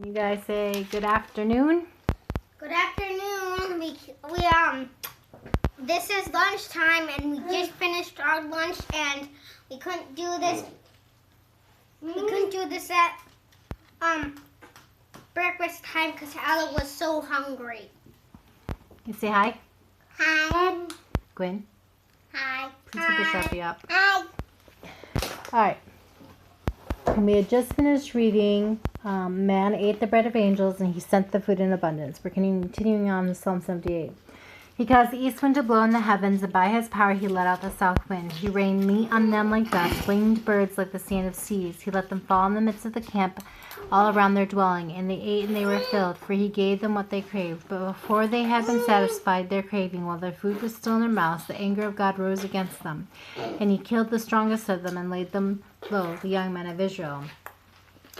You guys say good afternoon. Good afternoon. This is lunchtime, and we just finished our lunch, and we couldn't do this. We couldn't do this at breakfast time because Ella was so hungry. You say hi. Hi. Gwen, Hi. please put the Sharpie up. Hi. All right. We had just finished reading Man ate the bread of angels and he sent the food in abundance. We're continuing on Psalm 78. He caused the east wind to blow in the heavens, and by his power he let out the south wind. He rained meat on them like dust, winged birds like the sand of seas. He let them fall in the midst of the camp all around their dwelling, and they ate and they were filled, for he gave them what they craved. But before they had been satisfied their craving, while their food was still in their mouths, the anger of God rose against them, and he killed the strongest of them and laid them low, the young men of Israel.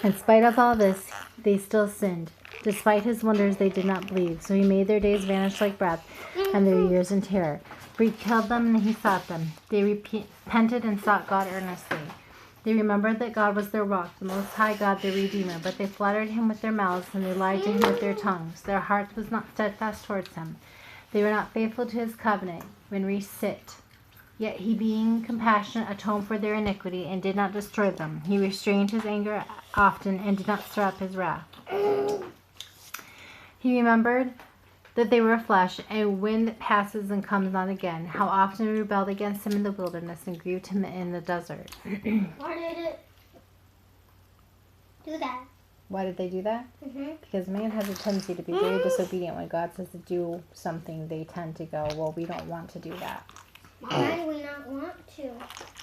In spite of all this, they still sinned. Despite his wonders, they did not believe. So he made their days vanish like breath, and their years in terror. For he killed them, and he sought them. They repented and sought God earnestly. They remembered that God was their rock, the Most High God, their Redeemer. But they flattered him with their mouths, and they lied to him with their tongues. Their heart was not steadfast towards him. They were not faithful to his covenant when we sit. Yet he, being compassionate, atoned for their iniquity and did not destroy them. He restrained his anger often and did not stir up his wrath. He remembered that they were flesh, a wind that passes and comes not again. How often we rebelled against him in the wilderness and grieved him in the desert. Why did it do that? Why did they do that? Because man has a tendency to be very disobedient. When God says to do something, they tend to go, well, we don't want to do that. Why do we not want to?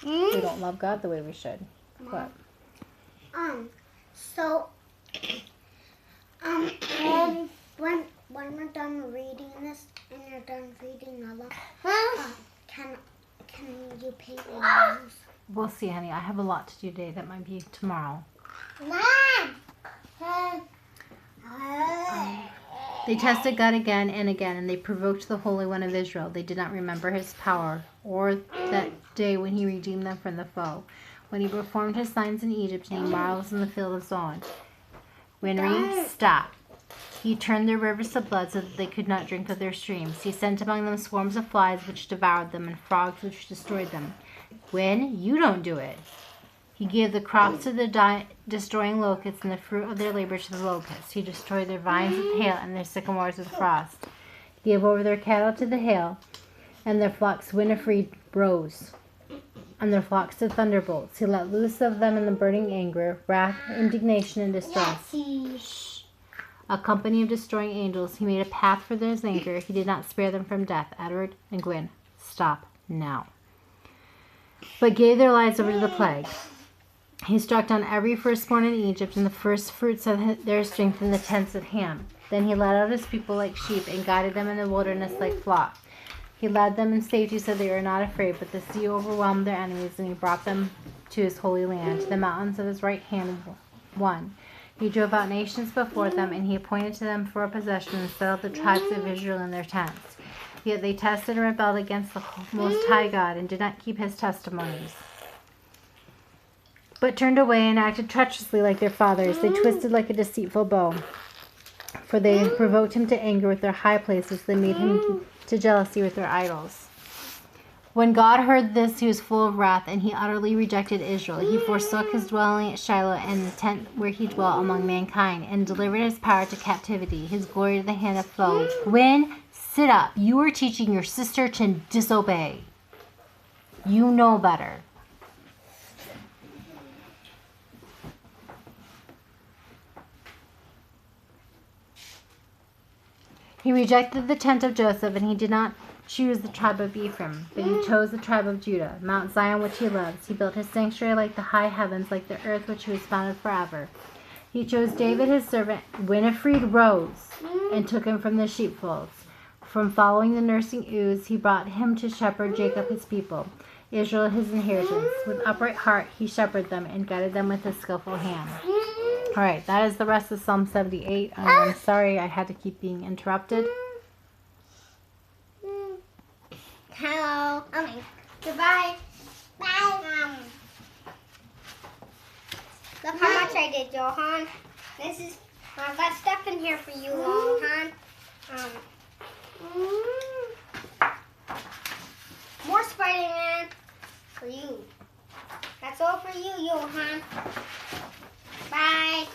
We don't love God the way we should. What? So, when we're done reading this and you're done reading Ella, can you paint your nails? We'll see, honey. I have a lot to do today. That might be tomorrow. They tested God again and again, and they provoked the Holy One of Israel. They did not remember his power, or that day when he redeemed them from the foe, when he performed his signs in Egypt and he marvels in the field of Zoan. Winry, stop. He turned their rivers to blood so that they could not drink of their streams. He sent among them swarms of flies which devoured them, and frogs which destroyed them. When you don't do it. He gave the crops to the destroying locusts, and the fruit of their labor to the locusts. He destroyed their vines with hail, and their sycamores with frost. He gave over their cattle to the hail, and their flocks Winifred rose, and their flocks to thunderbolts. He let loose of them in the burning anger, wrath, indignation, and distress. A company of destroying angels. He made a path for his anger. He did not spare them from death. Edward and Gwen, stop now. But gave their lives over to the plague. He struck down every firstborn in Egypt and the first fruits of their strength in the tents of Ham. Then he led out his people like sheep and guided them in the wilderness like flock. He led them in safety so they were not afraid, but the sea overwhelmed their enemies, and he brought them to his holy land. The mountains of his right hand won. He drove out nations before them, and he appointed to them for a possession and settled the tribes of Israel in their tents. Yet they tested and rebelled against the Most High God and did not keep his testimonies, but turned away and acted treacherously like their fathers. They twisted like a deceitful bow, for they provoked him to anger with their high places. They made him to jealousy with their idols. When God heard this, he was full of wrath, and he utterly rejected Israel. He forsook his dwelling at Shiloh and the tent where he dwelt among mankind, and delivered his power to captivity, his glory to the hand of foes. Gwen, sit up. You are teaching your sister to disobey. You know better. He rejected the tent of Joseph, and he did not choose the tribe of Ephraim, but he chose the tribe of Judah, Mount Zion which he loves. He built his sanctuary like the high heavens, like the earth which he was founded forever. He chose David his servant. Winifred rose and took him from the sheepfolds. From following the nursing ewes, he brought him to shepherd Jacob his people, Israel his inheritance. With upright heart he shepherded them and guided them with his skillful hand. All right, that is the rest of Psalm 78. I'm sorry I had to keep being interrupted. Hello. Goodbye. Bye. Look how much I did, Johan. This is I've got stuff in here for you all, hon. More Spider-Man for you. That's all for you, Johan. Bye.